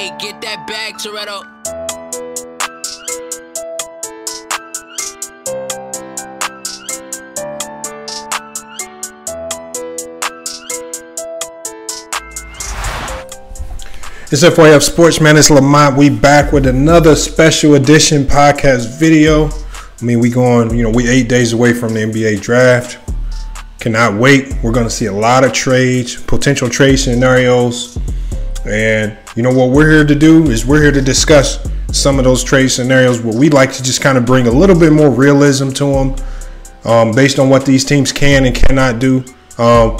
Hey, get that bag, Toretto. It's FYF Sports, man. It's Lamont. We back with another special edition podcast video. I mean, we 8 days away from the NBA draft. Cannot wait. We're going to see a lot of trades, potential trade scenarios. And you know what we're here to do is we're here to discuss some of those trade scenarios, but we'd like to just kind of bring a little bit more realism to them based on what these teams can and cannot do.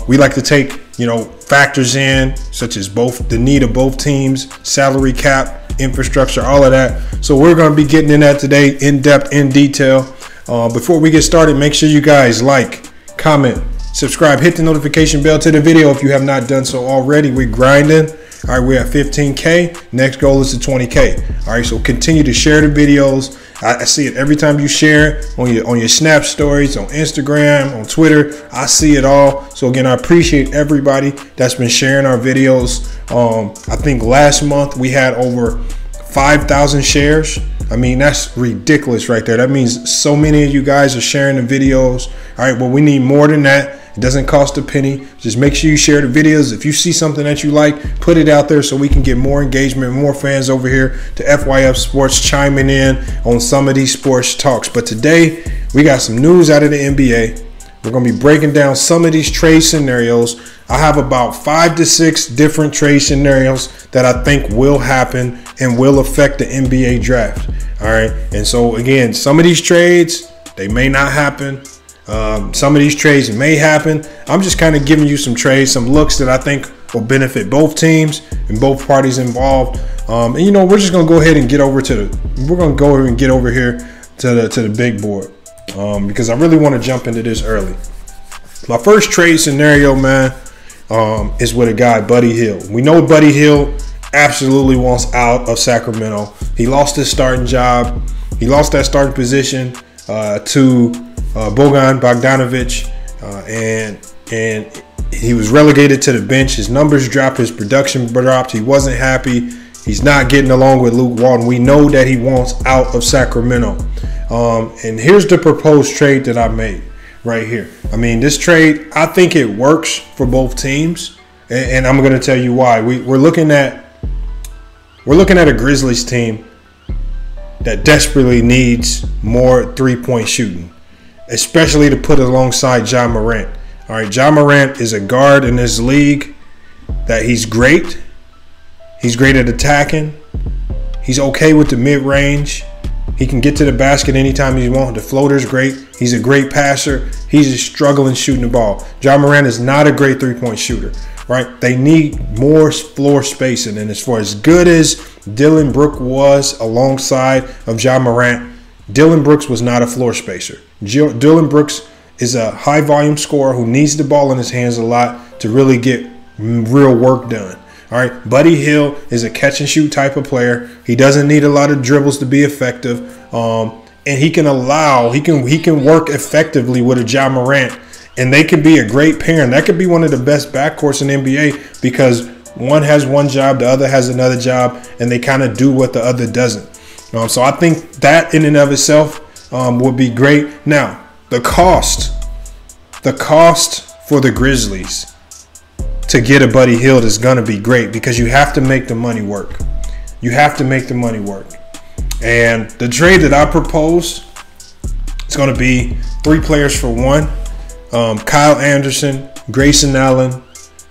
We like to take, factors in such as both the need of both teams, salary cap, infrastructure, all of that. So we're going to be getting in that today in depth, in detail. Before we get started, make sure you guys like, comment, subscribe, hit the notification bell to the video if you have not done so already. We're grinding. All right, we're at 15K. Next goal is to 20K. All right, so continue to share the videos. I see it every time you share it on your Snap stories, on Instagram, on Twitter. I see it all. So again, I appreciate everybody that's been sharing our videos. I think last month we had over 5,000 shares. I mean, that's ridiculous right there. That means so many of you guys are sharing the videos. All right, well, we need more than that. It doesn't cost a penny. Just make sure you share the videos. If you see something that you like, put it out there so we can get more engagement, more fans over here to FYF Sports chiming in on some of these sports talks. But today, we got some news out of the NBA. We're going to be breaking down some of these trade scenarios. I have about 5 to 6 different trade scenarios that I think will happen and will affect the NBA draft. All right. And so, again, some of these trades, they may not happen. Some of these trades may happen. I'm just kind of giving you some trades, some looks that I think will benefit both teams and both parties involved. And we're just gonna go ahead and get over to the big board because I really want to jump into this early. My first trade scenario, man, is with a guy, Buddy Hield. We know Buddy Hield absolutely wants out of Sacramento. He lost his starting job. He lost that starting position to Bojan Bogdanovic, and he was relegated to the bench. His numbers dropped, his production dropped. He wasn't happy. He's not getting along with Luke Walton. We know that he wants out of Sacramento. And here's the proposed trade that I made right here. I mean, this trade, I think it works for both teams, and I'm going to tell you why. We're looking at a Grizzlies team that desperately needs more three-point shooting, especially to put alongside Ja Morant. All right, Ja Morant is a guard in this league that he's great. He's great at attacking. He's okay with the mid-range. He can get to the basket anytime he wants. The floater's great. He's a great passer. He's just struggling shooting the ball. Ja Morant is not a great three-point shooter, right? They need more floor spacing. And as far as good as Dillon Brooks was alongside of Ja Morant, Dillon Brooks was not a floor spacer. Dillon Brooks is a high-volume scorer who needs the ball in his hands a lot to really get real work done. All right, Buddy Hield is a catch-and-shoot type of player. He doesn't need a lot of dribbles to be effective, and he can work effectively with a Ja Morant, and they can be a great pair. And that could be one of the best backcourts in the NBA because one has one job, the other has another job, and they kind of do what the other doesn't. So I think that in and of itself would be great. Now, the cost for the Grizzlies to get a Buddy Hield is going to be great because you have to make the money work. You have to make the money work. And the trade that I proposed is going to be 3 players for 1. Kyle Anderson, Grayson Allen,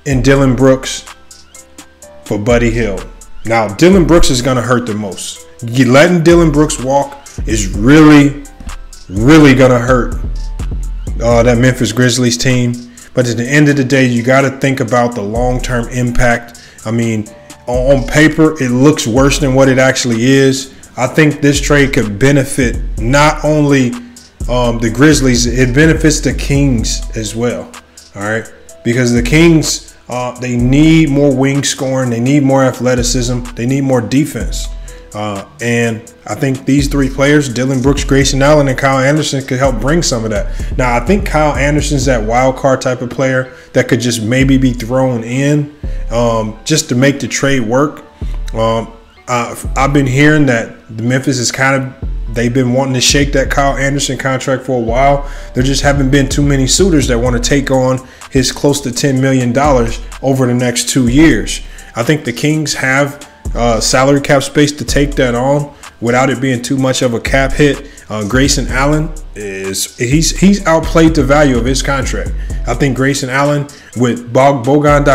and Dillon Brooks for Buddy Hield. Now, Dillon Brooks is going to hurt the most. Letting Dillon Brooks walk is really, really going to hurt that Memphis Grizzlies team. But at the end of the day, you got to think about the long-term impact. I mean, on paper, it looks worse than what it actually is. I think this trade could benefit not only the Grizzlies, it benefits the Kings as well. All right, because the Kings, they need more wing scoring, they need more athleticism, they need more defense. And I think these 3 players, Dillon Brooks, Grayson Allen, and Kyle Anderson, could help bring some of that. Now, I think Kyle Anderson's that wild card type of player that could just maybe be thrown in just to make the trade work. I've been hearing that the Memphis is they've been wanting to shake that Kyle Anderson contract for a while. There just haven't been too many suitors that want to take on his close to $10 million over the next 2 years. I think the Kings have salary cap space to take that on without it being too much of a cap hit. Grayson Allen he's outplayed the value of his contract. I think Grayson Allen with Bogan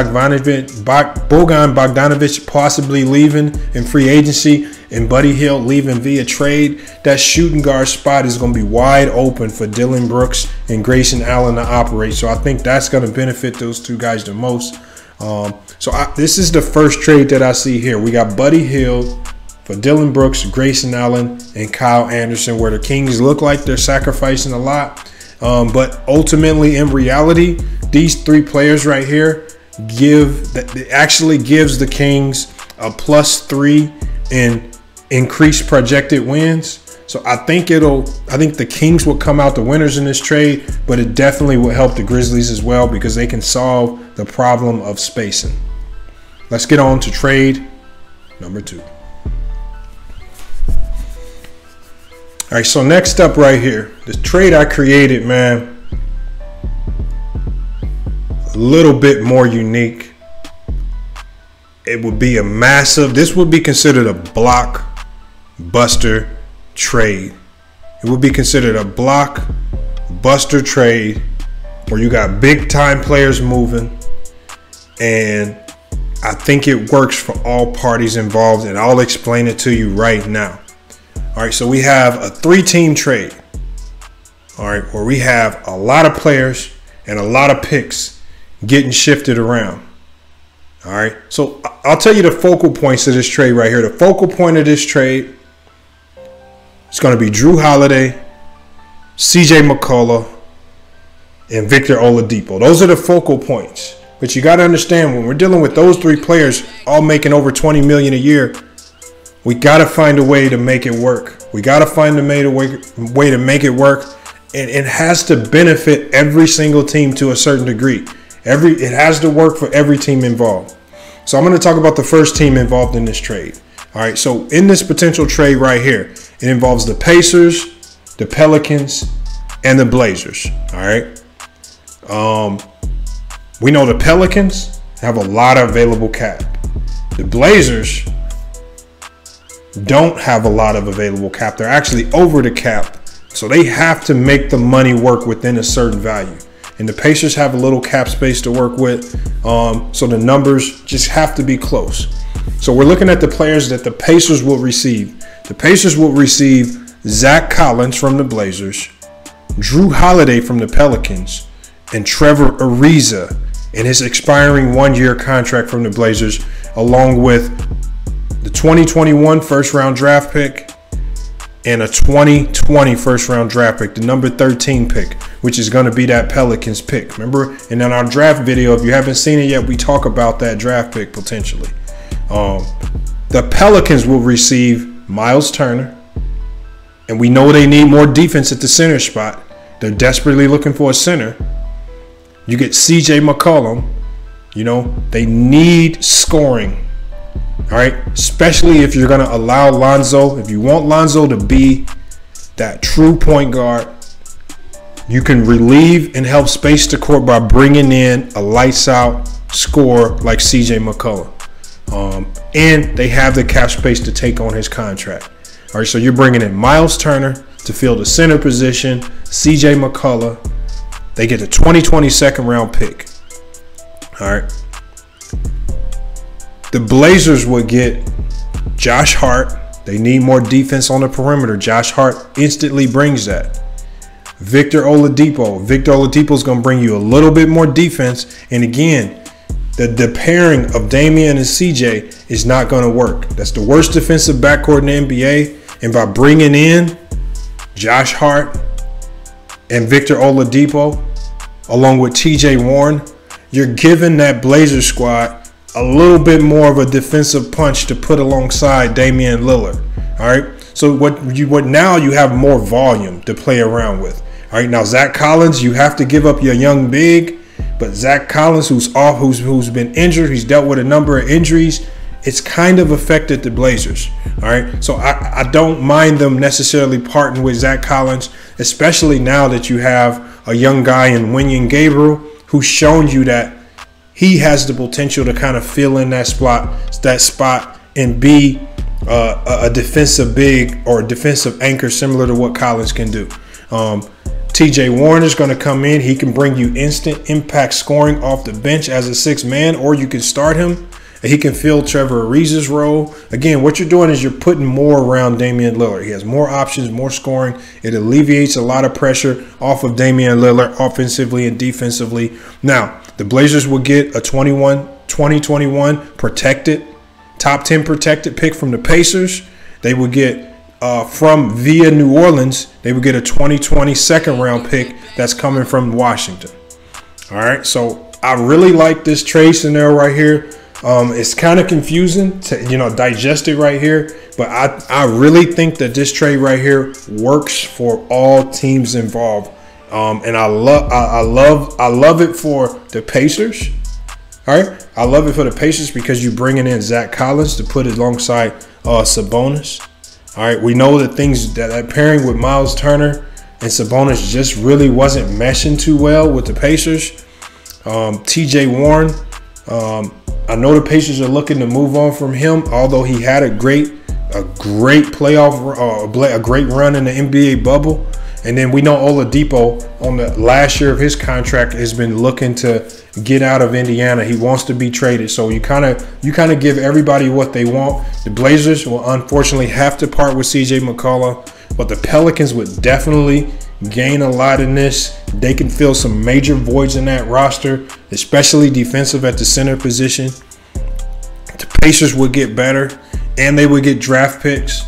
Bogdanovic possibly leaving in free agency and Buddy Hield leaving via trade, that shooting guard spot is going to be wide open for Dillon Brooks and Grayson Allen to operate. So I think that's going to benefit those two guys the most. This is the first trade that I see here. We got Buddy Hield for Dillon Brooks, Grayson Allen, and Kyle Anderson, where the Kings look like they're sacrificing a lot. But ultimately, in reality, these three players right here actually gives the Kings a +3 in increased projected wins. So I think the Kings will come out the winners in this trade, but it definitely will help the Grizzlies as well because they can solve the problem of spacing. Let's get on to trade number 2. All right, so next up right here, the trade I created, man, a little bit more unique. It would be this would be considered a blockbuster trade. It would be considered a blockbuster trade where you got big time players moving, and I think it works for all parties involved, and I'll explain it to you right now. All right, so we have a 3-team trade, all right, where we have a lot of players and a lot of picks getting shifted around. All right, so I'll tell you the focal points of this trade right here. The focal point of this trade is going to be Jrue Holiday, CJ McCollum, and Victor Oladipo. Those are the focal points. But you got to understand, when we're dealing with those three players all making over $20 million a year, we got to find a way to make it work. We got to find a way to make it work. And it has to benefit every single team to a certain degree. It has to work for every team involved. So I'm going to talk about the first team involved in this trade. All right, so in this potential trade right here, it involves the Pacers, the Pelicans, and the Blazers. All right. We know the Pelicans have a lot of available cap. The Blazers don't have a lot of available cap. They're actually over the cap. So they have to make the money work within a certain value. And the Pacers have a little cap space to work with. So the numbers just have to be close. So we're looking at the players that the Pacers will receive. The Pacers will receive Zach Collins from the Blazers, Jrue Holiday from the Pelicans, and Trevor Ariza in his expiring 1-year contract from the Blazers, along with the 2021 first-round draft pick and a 2020 first-round draft pick, the number 13 pick, which is going to be that Pelicans pick. Remember, and in our draft video, if you haven't seen it yet, we talk about that draft pick potentially. The Pelicans will receive Miles Turner, and we know they need more defense at the center spot. They're desperately looking for a center. You get CJ McCollum. You know, they need scoring. All right, especially if you're going to allow Lonzo. If you want Lonzo to be that true point guard, you can relieve and help space the court by bringing in a lights out scorer like CJ McCollum. And they have the cap space to take on his contract. All right, so you're bringing in Miles Turner to fill the center position, CJ McCollum. They get the 2020 second-round pick. All right. The Blazers would get Josh Hart. They need more defense on the perimeter. Josh Hart instantly brings that. Victor Oladipo. Victor Oladipo is going to bring you a little bit more defense. And again, the pairing of Damian and CJ is not going to work. That's the worst defensive backcourt in the NBA. And by bringing in Josh Hart and Victor Oladipo, along with TJ Warren, you're giving that Blazers squad a little bit more of a defensive punch to put alongside Damian Lillard. All right. So what now you have more volume to play around with. All right. Now Zach Collins, you have to give up your young big, but Zach Collins, who's been injured, he's dealt with a number of injuries, it's kind of affected the Blazers. All right, so I don't mind them necessarily parting with Zach Collins, especially now that you have a young guy in Wenyen Gabriel who's shown you that he has the potential to kind of fill in that spot and be a defensive big or a defensive anchor similar to what Collins can do. TJ Warren is going to come in. He can bring you instant impact scoring off the bench as a sixth man, or you can start him and he can fill Trevor Ariza's role. Again, what you're doing is you're putting more around Damian Lillard. He has more options, more scoring. It alleviates a lot of pressure off of Damian Lillard offensively and defensively. Now, the Blazers will get a 2021 protected, top 10 protected pick from the Pacers. They will get via New Orleans, they would get a 2020 second round pick that's coming from Washington. All right, so I really like this trade scenario right here. It's kind of confusing to digest it right here, but I really think that this trade right here works for all teams involved. And I love it for the Pacers. All right, I love it for the Pacers because you're bringing in Zach Collins to put it alongside Sabonis. All right, we know that that pairing with Miles Turner and Sabonis just really wasn't meshing too well with the Pacers. TJ Warren, I know the Pacers are looking to move on from him, although he had a great playoff, a great run in the NBA bubble. And then we know Oladipo on the last year of his contract has been looking to get out of Indiana. He wants to be traded. So you kind of give everybody what they want. The Blazers will unfortunately have to part with CJ McCollum, but the Pelicans would definitely gain a lot in this. They can fill some major voids in that roster, especially defensive at the center position. The Pacers would get better, and they would get draft picks.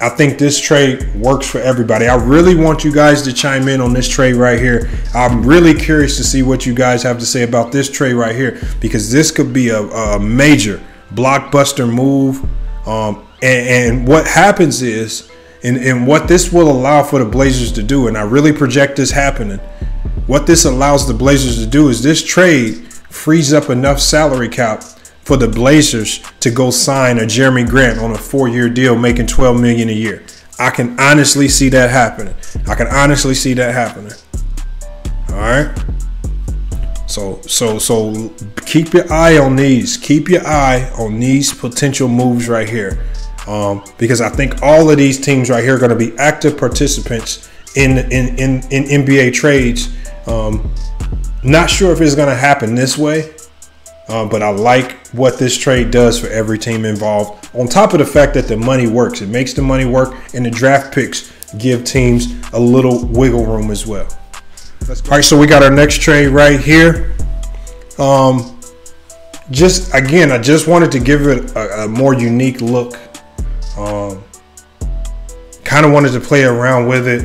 I think this trade works for everybody. I really want you guys to chime in on this trade right here. I'm really curious to see what you guys have to say about this trade right here, because this could be a major blockbuster move. And what happens is, and what this will allow for the Blazers to do, and I really project this happening, what this allows the Blazers to do is this trade frees up enough salary cap for the Blazers to go sign a Jeremy Grant on a 4-year deal making $12 million a year. I can honestly see that happening. All right. So keep your eye on these. Keep your eye on these potential moves right here. Because I think all of these teams right here are going to be active participants in NBA trades. Not sure if it's going to happen this way. But I like what this trade does for every team involved. On top of the fact that the money works. It makes the money work, and the draft picks give teams a little wiggle room as well. All right, so we got our next trade right here. I just wanted to give it a more unique look. Kind of wanted to play around with it.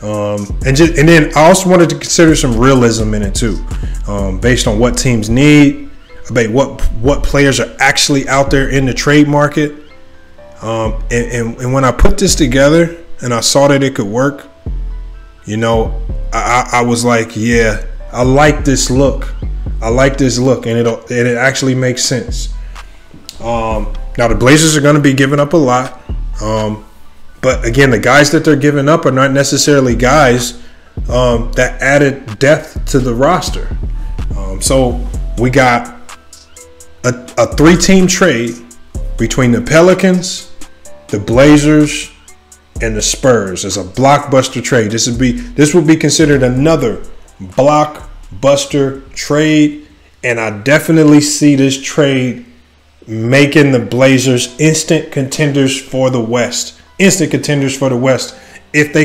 And then I also wanted to consider some realism in it too, based on what teams need. About what players are actually out there in the trade market. And when I put this together and I saw that it could work, I was like, yeah, I like this look. And it actually makes sense. Now the Blazers are going to be giving up a lot. But again, the guys that they're giving up are not necessarily guys that added depth to the roster. So we got a 3-team trade between the Pelicans, the Blazers, and the Spurs. It's a blockbuster trade. This would be considered another blockbuster trade, and I definitely see this trade making the Blazers instant contenders for the West. If they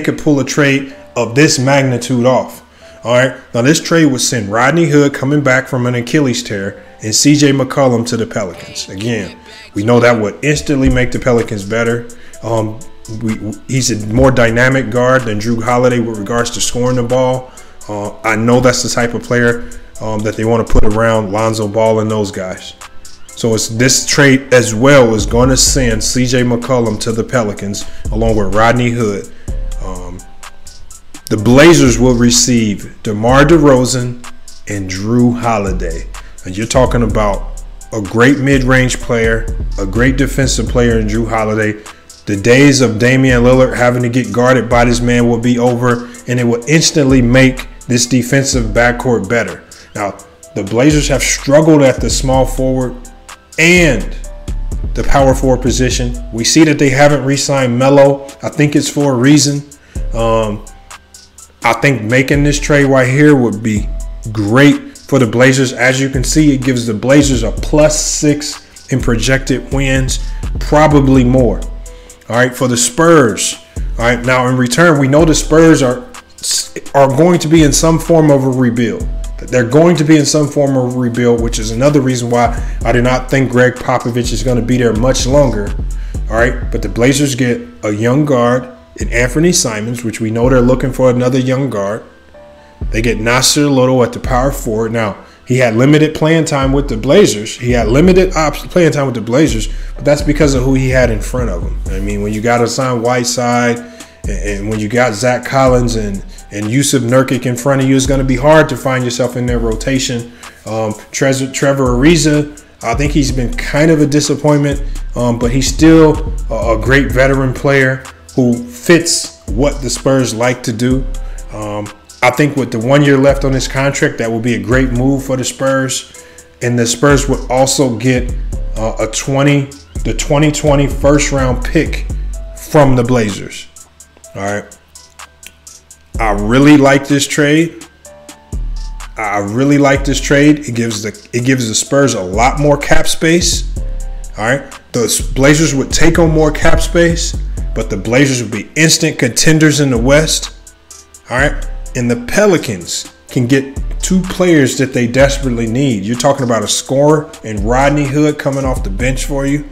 could pull a trade of this magnitude off. All right. Now this trade would send Rodney Hood coming back from an Achilles tear and CJ McCollum to the Pelicans. Again, we know that would instantly make the Pelicans better. He's a more dynamic guard than Drew Holiday with regards to scoring the ball. I know that's the type of player that they want to put around Lonzo Ball and those guys. So this trade as well is going to send CJ McCollum to the Pelicans along with Rodney Hood. The Blazers will receive DeMar DeRozan and Drew Holiday. And you're talking about a great mid-range player, a great defensive player in Jrue Holiday. The days of Damian Lillard having to get guarded by this man will be over, and it will instantly make this defensive backcourt better. Now, the Blazers have struggled at the small forward and the power forward position. We see that they haven't re-signed Melo. I think it's for a reason. I think making this trade right here would be great for the Blazers. As you can see, it gives the Blazers a +6 in projected wins, probably more. All right, for the Spurs. All right, now in return, we know the Spurs are going to be in some form of a rebuild. They're going to be in some form of a rebuild, which is another reason why I do not think Greg Popovich is going to be there much longer. All right, but the Blazers get a young guard in Anthony Simons, which we know they're looking for another young guard. They get Nasir Little at the power forward. Now, he had limited playing time with the Blazers. Playing time with the Blazers, but that's because of who he had in front of him. I mean, when you got to sign Whiteside and when you got Zach Collins and Yusuf Nurkic in front of you, it's going to be hard to find yourself in their rotation. Trevor Ariza, I think he's been kind of a disappointment, but he's still a great veteran player who fits what the Spurs like to do. I think with the 1 year left on his contract, that will be a great move for the Spurs. And the Spurs would also get the 2020 first round pick from the Blazers. All right. I really like this trade. It gives the Spurs a lot more cap space. All right. The Blazers would take on more cap space, but the Blazers would be instant contenders in the West. All right. And the Pelicans can get two players that they desperately need. You're talking about a scorer and Rodney Hood coming off the bench for you,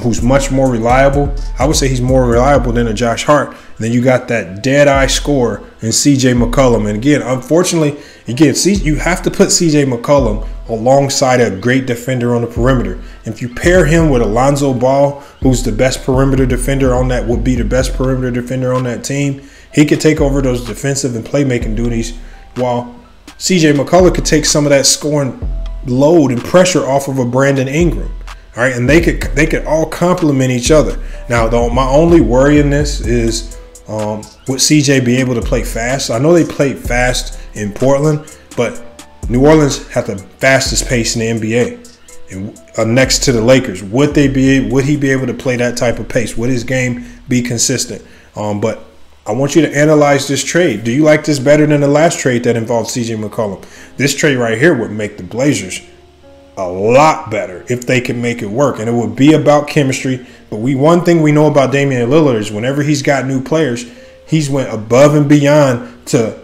who's much more reliable. I would say he's more reliable than a Josh Hart. And then you got that dead-eye scorer in C.J. McCollum. And again, unfortunately, you have to put C.J. McCollum alongside a great defender on the perimeter. And if you pair him with Alonzo Ball, who's the best perimeter defender on that, would be the best perimeter defender on that team, he could take over those defensive and playmaking duties, while C.J. McCollum could take some of that scoring load and pressure off of a Brandon Ingram. All right, and they could all complement each other. Now, though, my only worry in this is would CJ be able to play fast? I know they played fast in Portland, but New Orleans had the fastest pace in the NBA, and next to the Lakers. Would he be able to play that type of pace? Would his game be consistent? But I want you to analyze this trade. Do you like this better than the last trade that involved C.J. McCollum? This trade right here would make the Blazers a lot better if they can make it work, and it would be about chemistry. But one thing we know about Damian Lillard is whenever he's got new players, he's went above and beyond to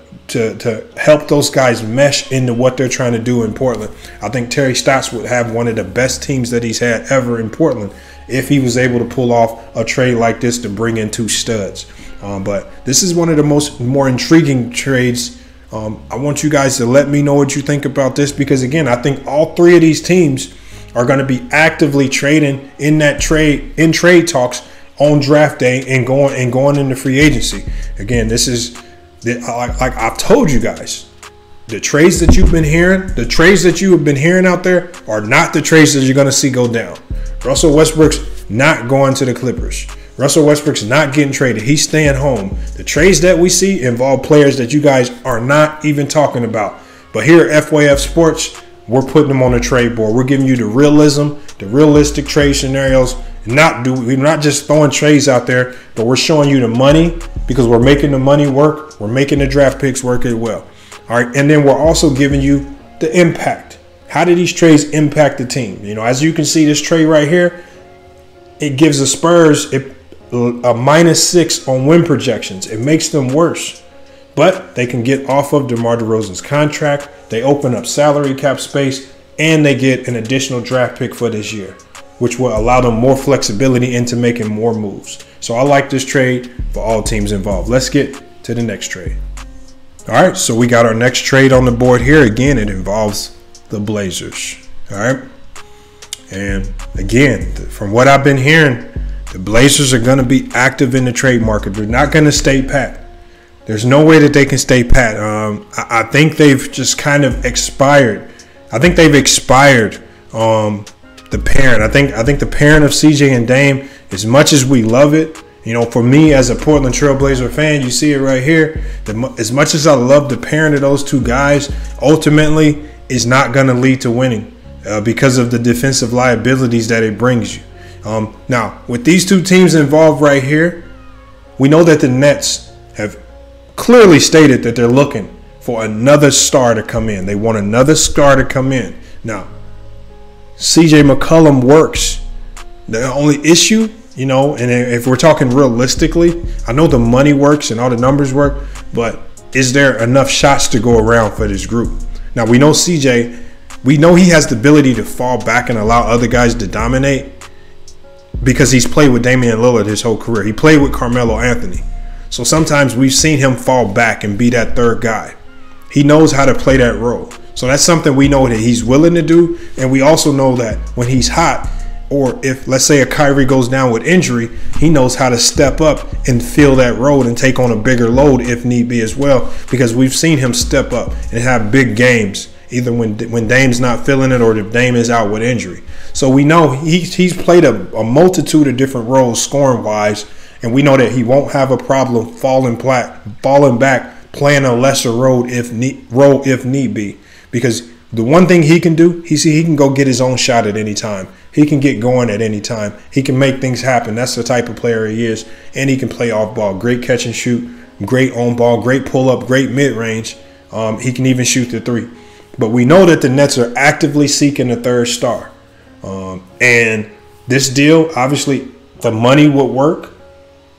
help those guys mesh into what they're trying to do in Portland. I think Terry Stotts would have one of the best teams that he's had ever in Portland if he was able to pull off a trade like this to bring in two studs. But this is one of the more intriguing trades. I want you guys to let me know what you think about this, because again, I think all three of these teams are going to be actively trading in trade talks on draft day and going into free agency. Again, this is like I've told you guys, the trades that you have been hearing out there are not the trades that you're going to see go down. Russell Westbrook's not going to the Clippers. Russell Westbrook's not getting traded. He's staying home. The trades that we see involve players that you guys are not even talking about. But here at FYF Sports, we're putting them on the trade board. We're giving you the realism, the realistic trade scenarios. We're not just throwing trades out there, but we're showing you the money, because we're making the money work. We're making the draft picks work as well. All right, and then we're also giving you the impact. How do these trades impact the team? You know, as you can see, this trade right here, it gives the Spurs a -6 on win projections. It makes them worse, but they can get off of DeMar DeRozan's contract. They open up salary cap space, and they get an additional draft pick for this year, which will allow them more flexibility into making more moves. So I like this trade for all teams involved. Let's get to the next trade. All right, so we got our next trade on the board here. Again, it involves the Blazers. All right, and again, from what I've been hearing, the Blazers are going to be active in the trade market. They're not going to stay pat. There's no way that they can stay pat. I think they've just kind of expired. I think they've expired the pairing. I think the pairing of CJ and Dame, as much as we love it, you know, for me as a Portland Trailblazer fan, you see it right here. As much as I love the pairing of those two guys, ultimately is not going to lead to winning because of the defensive liabilities that it brings you. Now, with these two teams involved right here, we know that the Nets have clearly stated that they're looking for another star to come in. They want another star to come in. Now, CJ McCollum works. The only issue, you know, and if we're talking realistically, I know the money works and all the numbers work, but is there enough shots to go around for this group? Now, we know CJ, we know he has the ability to fall back and allow other guys to dominate because he's played with Damian Lillard his whole career. He played with Carmelo Anthony. So sometimes we've seen him fall back and be that third guy. He knows how to play that role. So that's something we know that he's willing to do. And we also know that when he's hot, or if, let's say, a Kyrie goes down with injury, he knows how to step up and fill that role and take on a bigger load if need be as well, because we've seen him step up and have big games, either when Dame's not feeling it or if Dame is out with injury. So we know he's played a multitude of different roles scoring-wise, and we know that he won't have a problem falling back, playing a lesser role if need be, because the one thing he can do, he can go get his own shot at any time. He can get going at any time. He can make things happen. That's the type of player he is. And he can play off ball. Great catch and shoot, great on ball, great pull up, great mid range. He can even shoot the three. But we know that the Nets are actively seeking a third star. And this deal, obviously, the money would work.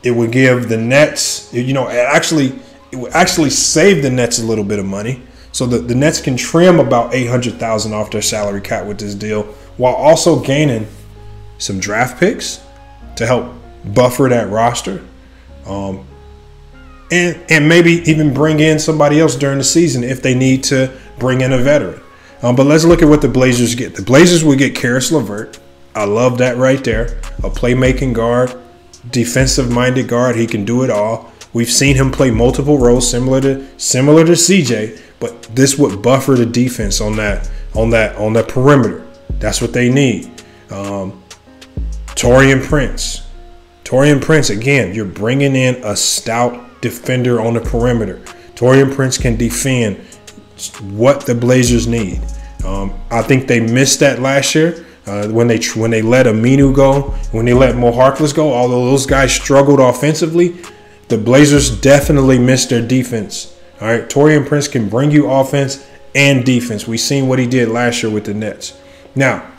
It would give the Nets, you know, it would actually save the Nets a little bit of money. So the Nets can trim about $800,000 off their salary cap with this deal, while also gaining some draft picks to help buffer that roster, and maybe even bring in somebody else during the season if they need to bring in a veteran. But let's look at what the Blazers get. The Blazers will get Karis LeVert. I love that right there. A playmaking guard, defensive-minded guard. He can do it all. We've seen him play multiple roles similar to CJ, but this would buffer the defense on that perimeter. That's what they need. Taurean Prince. Taurean Prince, again, you're bringing in a stout defender on the perimeter. Taurean Prince can defend what the Blazers need. I think they missed that last year when they let Aminu go, when they let Mo Harkless go. Although those guys struggled offensively, the Blazers definitely missed their defense. All right, Taurean Prince can bring you offense and defense. We've seen what he did last year with the Nets. Now,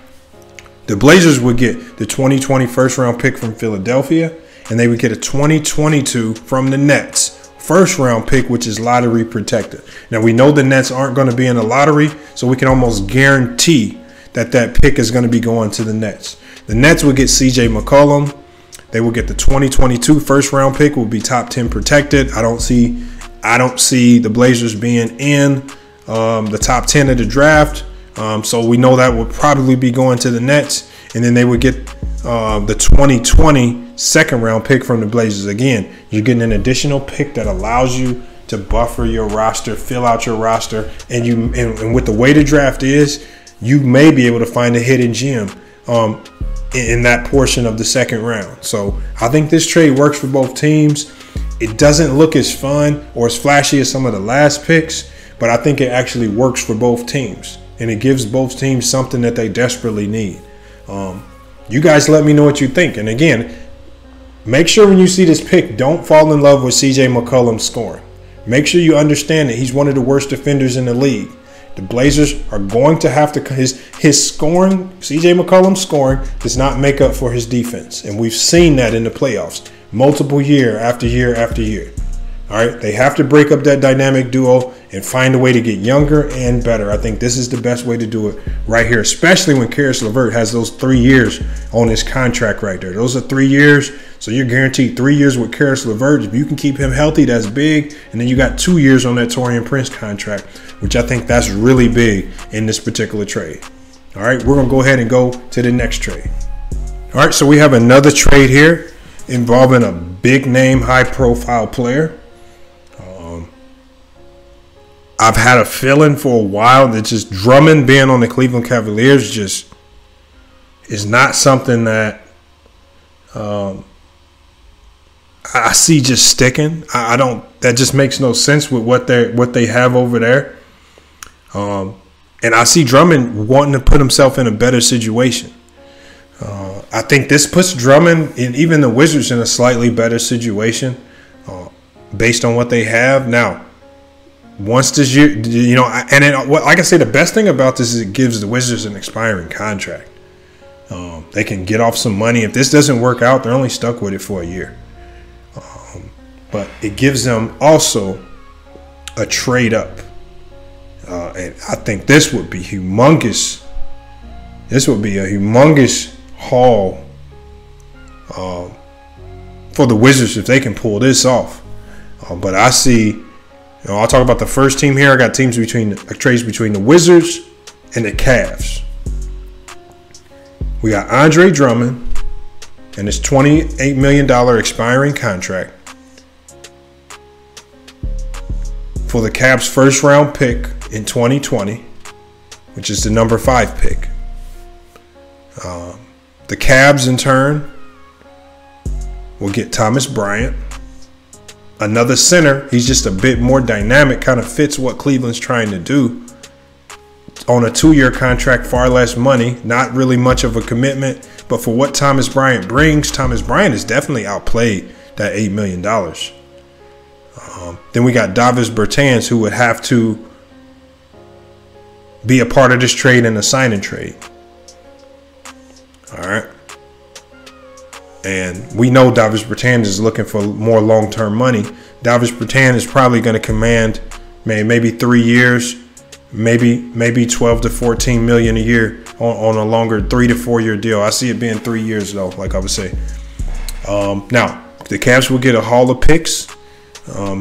the Blazers would get the 2020 first-round pick from Philadelphia, and they would get a 2022 from the Nets first-round pick, which is lottery protected. Now, we know the Nets aren't going to be in the lottery, so we can almost guarantee that pick is going to be going to the Nets. The Nets would get CJ McCollum. They will get the 2022 first-round pick, will be top 10 protected. I don't see the Blazers being in the top 10 of the draft. So we know that would probably be going to the Nets. And then they would get the 2020 second-round pick from the Blazers. Again, you're getting an additional pick that allows you to buffer your roster, fill out your roster. And with the way the draft is, you may be able to find a hidden gem in that portion of the second round. So I think this trade works for both teams. It doesn't look as fun or as flashy as some of the last picks, but I think it actually works for both teams. And it gives both teams something that they desperately need. You guys let me know what you think. And again, make sure when you see this pick, don't fall in love with CJ McCollum's scoring. Make sure you understand that he's one of the worst defenders in the league. The Blazers are going to have to his scoring, CJ McCollum's scoring, does not make up for his defense. And we've seen that in the playoffs multiple year after year after year. All right, they have to break up that dynamic duo and find a way to get younger and better. I think this is the best way to do it right here, especially when Karis LeVert has those 3 years on his contract right there. Those are 3 years, so you're guaranteed 3 years with Karis LeVert. If you can keep him healthy, that's big. And then you got 2 years on that Taurean Prince contract, which I think that's really big in this particular trade. All right, we're going to go ahead and go to the next trade. All right, so we have another trade here involving a big-name, high-profile player. I've had a feeling for a while that just Drummond being on the Cleveland Cavaliers just is not something that I see just sticking. I don't. That just makes no sense with what they have over there. And I see Drummond wanting to put himself in a better situation. I think this puts Drummond and even the Wizards in a slightly better situation based on what they have now. Once this year, like I say, the best thing about this is it gives the Wizards an expiring contract. They can get off some money. If this doesn't work out, they're only stuck with it for a year. But it gives them also a trade up. And I think this would be humongous. This would be a humongous haul for the Wizards if they can pull this off. But I see, I'll talk about the first team here. I got trades between the Wizards and the Cavs. We got Andre Drummond and his $28 million expiring contract for the Cavs' first-round pick in 2020, which is the number 5 pick. The Cavs, in turn, will get Thomas Bryant, another center. He's just a bit more dynamic, kind of fits what Cleveland's trying to do. On a 2-year contract, far less money, not really much of a commitment. But for what Thomas Bryant brings, Thomas Bryant has definitely outplayed that $8 million. Then we got Davis Bertans, who would have to be a part of this trade and a sign and trade. All right. And we know Davis Bertans is looking for more long-term money. Davis Bertans is probably going to command maybe 3 years, maybe 12 to 14 million a year on a longer 3 to 4 year deal. I see it being 3 years though, like I would say. Now the Cavs will get a haul of picks.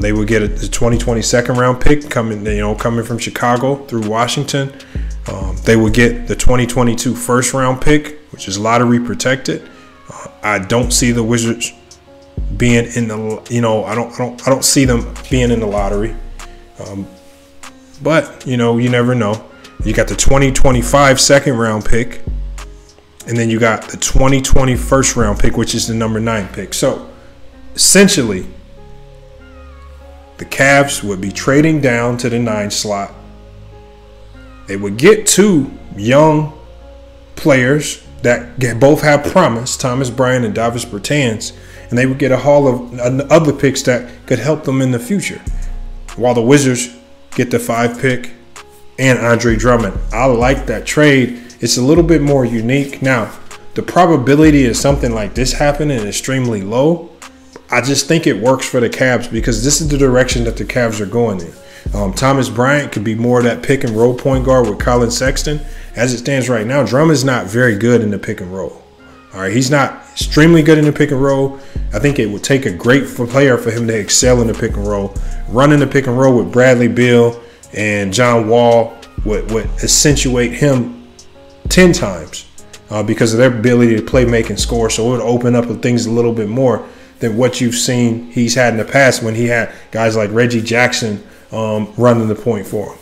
They will get the 2020 second-round pick coming from Chicago through Washington. They will get the 2022 first-round pick, which is lottery protected. I don't see the Wizards being in the, I don't see them being in the lottery. But you never know. You got the 2025 second-round pick, and then you got the 2020 first-round pick, which is the number 9 pick. So essentially, the Cavs would be trading down to the 9 slot. They would get 2 young players that both have promise, Thomas Bryant and Davis Bertans, and they would get a haul of other picks that could help them in the future. While the Wizards get the 5 pick and Andre Drummond. I like that trade. It's a little bit more unique. Now, the probability of something like this happening is extremely low. I just think it works for the Cavs because this is the direction that the Cavs are going in. Thomas Bryant could be more of that pick and roll point guard with Colin Sexton. As it stands right now, Drummond's not very good in the pick and roll. All right, he's not extremely good in the pick and roll. I think it would take a great player for him to excel in the pick and roll. Running the pick and roll with Bradley Beal and John Wall would accentuate him 10 times because of their ability to play, make, and score. So it would open up things a little bit more than what you've seen he's had in the past when he had guys like Reggie Jackson running the point for him.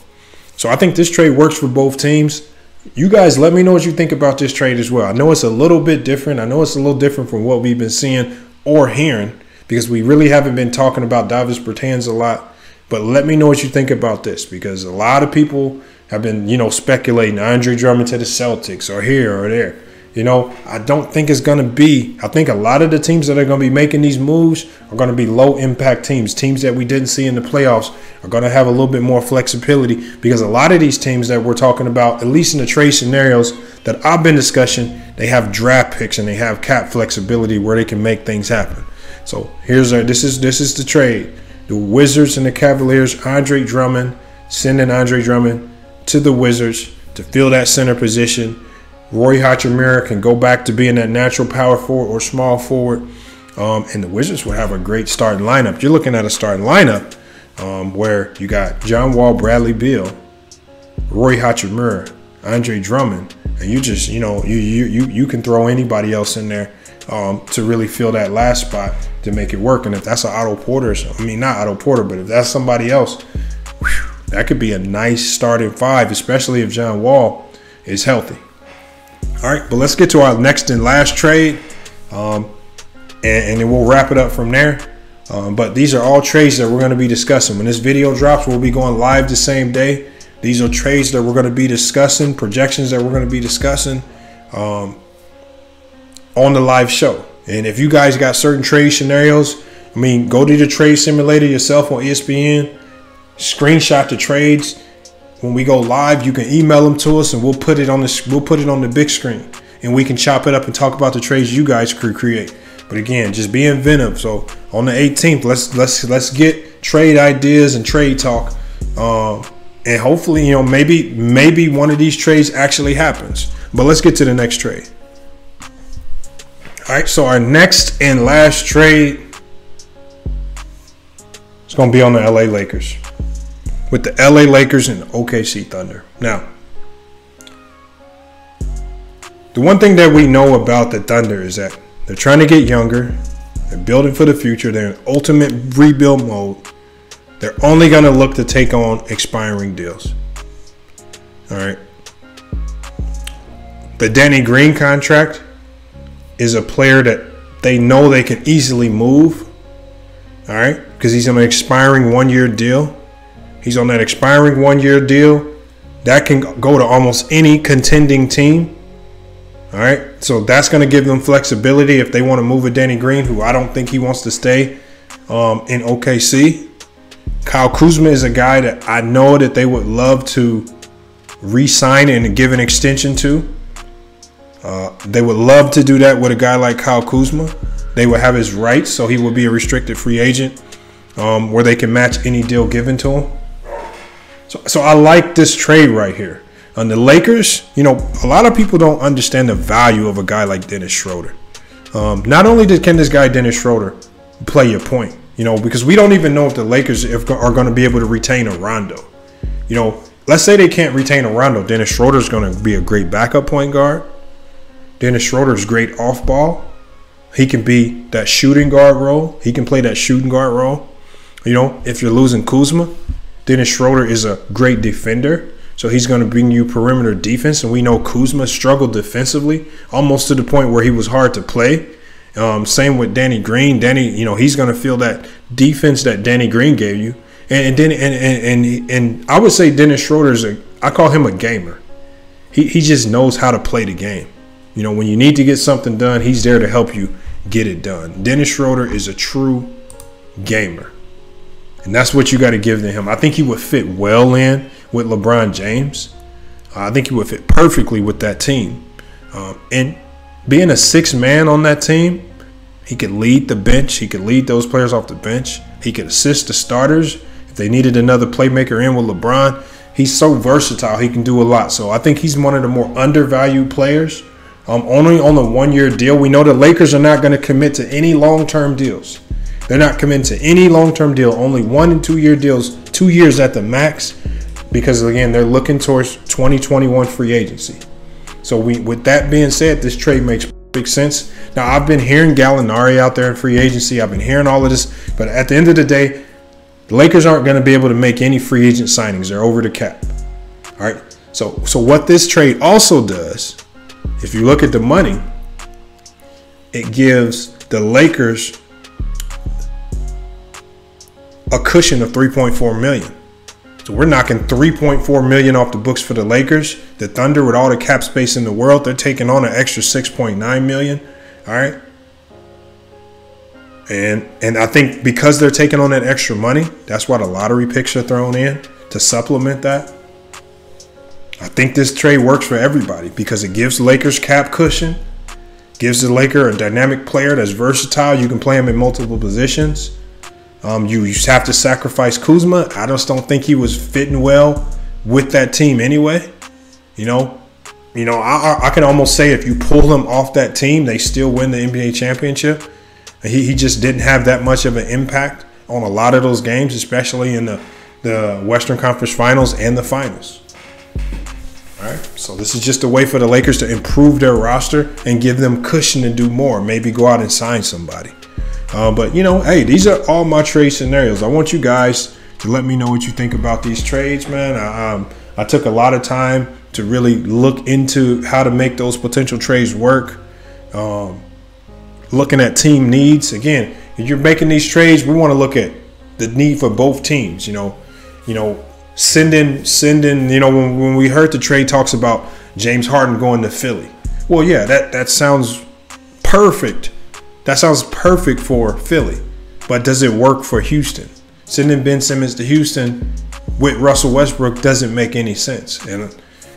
So I think this trade works for both teams. You guys let me know what you think about this trade as well. I know it's a little bit different. I know it's a little different from what we've been seeing or hearing because we really haven't been talking about Davis Bertans a lot. But let me know what you think about this because a lot of people have been, speculating Andre Drummond to the Celtics or here or there. I don't think it's going to be – I think a lot of the teams that are going to be making these moves are going to be low-impact teams. Teams that we didn't see in the playoffs are going to have a little bit more flexibility because a lot of these teams that we're talking about, at least in the trade scenarios that I've been discussing, they have draft picks and they have cap flexibility where they can make things happen. So this is the trade. The Wizards and the Cavaliers, Andre Drummond, sending Andre Drummond to the Wizards to fill that center position. Roy Hachimura can go back to being that natural power forward or small forward. And the Wizards will have a great starting lineup. You're looking at a starting lineup where you got John Wall, Bradley Beal, Roy Hachimura, Andre Drummond. And you just, you can throw anybody else in there to really fill that last spot to make it work. And if that's an Otto Porter, not Otto Porter, but if that's somebody else, that could be a nice starting 5, especially if John Wall is healthy. All right, but let's get to our next and last trade, and then we'll wrap it up from there. But these are all trades that we're going to be discussing. When this video drops, we'll be going live the same day. These are trades that we're going to be discussing, projections that we're going to be discussing on the live show. And if you guys got certain trade scenarios, I mean, go to the trade simulator yourself on ESPN, screenshot the trades. When we go live, you can email them to us, and we'll put it on the big screen, and we can chop it up and talk about the trades you guys could create. But again, just be inventive. So on the 18th, let's get trade ideas and trade talk, and hopefully, you know, maybe one of these trades actually happens. But let's get to the next trade. All right, so our next and last trade is going to be on the LA Lakers, with the LA Lakers and OKC Thunder. Now, the one thing that we know about the Thunder is that they're trying to get younger. They're building for the future. They're in ultimate rebuild mode. They're only going to look to take on expiring deals. All right. The Danny Green contract is a player that they know they can easily move. All right. Because he's on an expiring one-year deal. He's on that expiring one-year deal. That can go to almost any contending team. All right. So that's going to give them flexibility if they want to move a Danny Green, who I don't think he wants to stay in OKC. Kyle Kuzma is a guy that I know that they would love to re-sign and give an extension to. They would love to do that with a guy like Kyle Kuzma. They would have his rights, so he would be a restricted free agent where they can match any deal given to him. So I like this trade right here. On the Lakers, you know, a lot of people don't understand the value of a guy like Dennis Schroeder. Not only can this guy Dennis Schroeder play your point, you know, because we don't even know if the Lakers are going to be able to retain a Rondo. You know, let's say they can't retain a Rondo. Dennis Schroeder is going to be a great backup point guard. Dennis Schroeder is great off ball. He can be that shooting guard role. He can play that shooting guard role. You know, if you're losing Kuzma, Dennis Schroeder is a great defender. So he's going to bring you perimeter defense. And we know Kuzma struggled defensively almost to the point where he was hard to play. Same with Danny Green. Danny, you know, he's going to feel that defense that Danny Green gave you. And I would say Dennis Schroeder I call him a gamer. He just knows how to play the game. You know, when you need to get something done, he's there to help you get it done. Dennis Schroeder is a true gamer. And that's what you got to give to him. I think he would fit well in with LeBron James. I think he would fit perfectly with that team. And being a sixth man on that team, he could lead the bench. He could lead those players off the bench. He could assist the starters. If they needed another playmaker in with LeBron, he's so versatile. He can do a lot. So I think he's one of the more undervalued players. Only on the one-year deal. We know the Lakers are not going to commit to any long-term deals. They're not committing to any long-term deal. Only 1 and 2 year deals, 2 years at the max. Because, again, they're looking towards 2021 free agency. So with that being said, this trade makes perfect sense. Now, I've been hearing Gallinari out there in free agency. I've been hearing all of this. But at the end of the day, the Lakers aren't going to be able to make any free agent signings. They're over the cap. All right. So what this trade also does, if you look at the money, it gives the Lakers a cushion of $3.4 million. So we're knocking $3.4 million off the books for the Lakers. The Thunder, with all the cap space in the world, they're taking on an extra $6.9 million. All right. And I think because they're taking on that extra money, that's why the lottery picks are thrown in to supplement that. I think this trade works for everybody because it gives the Lakers cap cushion, gives the Laker a dynamic player that's versatile. You can play him in multiple positions. You have to sacrifice Kuzma. I just don't think he was fitting well with that team anyway. You know, I can almost say if you pull him off that team, they still win the NBA championship. He just didn't have that much of an impact on a lot of those games, especially in the Western Conference Finals and the Finals. All right, so this is just a way for the Lakers to improve their roster and give them cushion to do more. Maybe go out and sign somebody. But, you know, hey, these are all my trade scenarios. I want you guys to let me know what you think about these trades, man. I took a lot of time to really look into how to make those potential trades work. Looking at team needs. Again, if you're making these trades, we want to look at the need for both teams. Sending. When we heard the trade talks about James Harden going to Philly, well, yeah, that sounds perfect. That sounds perfect for Philly, but does it work for Houston? Sending Ben Simmons to Houston with Russell Westbrook doesn't make any sense, and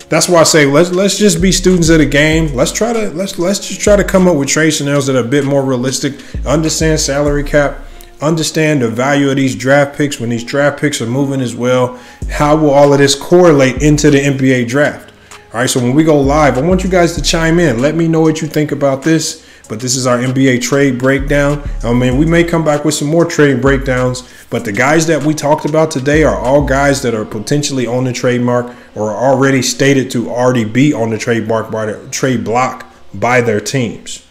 that's why I say let's just be students of the game. Let's just try to come up with trade scenarios that are a bit more realistic. Understand salary cap. Understand the value of these draft picks when these draft picks are moving as well. How will all of this correlate into the NBA draft? All right, so when we go live, I want you guys to chime in. Let me know what you think about this. But this is our NBA trade breakdown. I mean, we may come back with some more trade breakdowns, but the guys that we talked about today are all guys that are potentially on the trademark or are already stated to already be on the trademark by the trade block by their teams.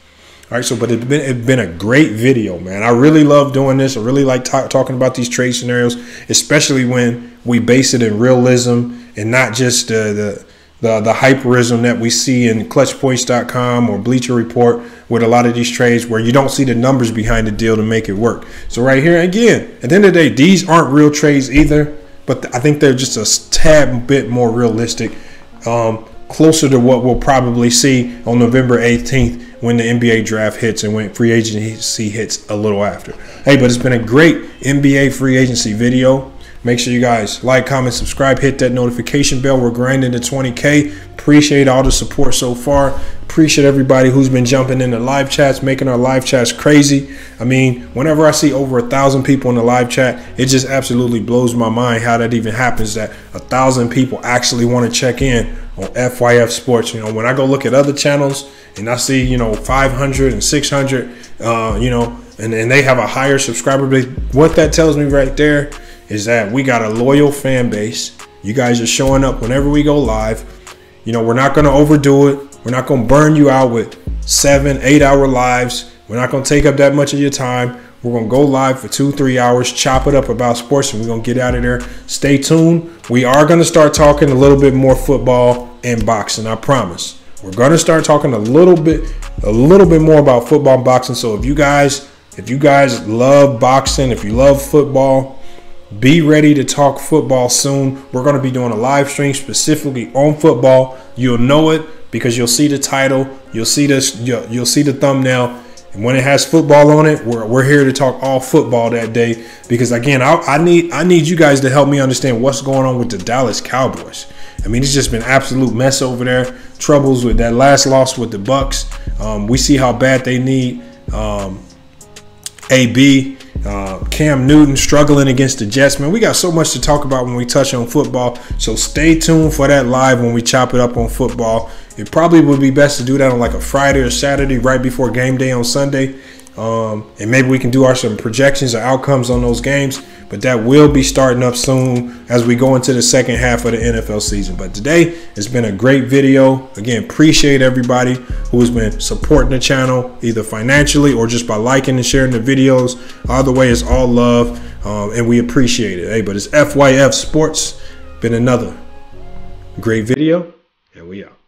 All right, so but it's been a great video, man. I really love doing this. I really like talking about these trade scenarios, especially when we base it in realism and not just the hyperism that we see in clutchpoints.com or Bleacher Report with a lot of these trades where you don't see the numbers behind the deal to make it work. So right here, again, at the end of the day, these aren't real trades either, but I think they're just a tad bit more realistic, closer to what we'll probably see on November 18th when the NBA draft hits and when free agency hits a little after. Hey, but it's been a great NBA free agency video. Make sure you guys like, comment, subscribe, hit that notification bell. We're grinding to 20K. Appreciate all the support so far. Appreciate everybody who's been jumping in the live chats, making our live chats crazy. I mean, whenever I see over 1,000 people in the live chat, it just absolutely blows my mind how that even happens, that 1,000 people actually want to check in on FYF Sports. When I go look at other channels and I see, 500 and 600, and they have a higher subscriber base, what that tells me right there is that we got a loyal fan base. You guys are showing up whenever we go live. We're not going to overdo it. We're not going to burn you out with 7-8 hour lives. We're not going to take up that much of your time. We're going to go live for 2-3 hours, chop it up about sports, and we're going to get out of there. Stay tuned. We are going to start talking a little bit more football and boxing, I promise. We're going to start talking a little bit more about football and boxing. So if you guys love boxing, if you love football, be ready to talk football soon. We're going to be doing a live stream specifically on football. You'll know it because you'll see the title, you'll see the thumbnail, and when it has football on it, we're here to talk all football that day. Because again, I need you guys to help me understand what's going on with the Dallas Cowboys. I mean, it's just been absolute mess over there. Troubles with that last loss with the Bucks. We see how bad they need AB. Cam Newton struggling against the Jets. Man, we got so much to talk about when we touch on football. So stay tuned for that live when we chop it up on football. It probably would be best to do that on like a Friday or Saturday right before game day on Sunday. And maybe we can do some projections or outcomes on those games. But that will be starting up soon as we go into the second half of the NFL season. But today, it's been a great video. Again, appreciate everybody who has been supporting the channel, either financially or just by liking and sharing the videos. Either way, it's all love, and we appreciate it. Hey, but it's FYF Sports. Been another great video, and we out.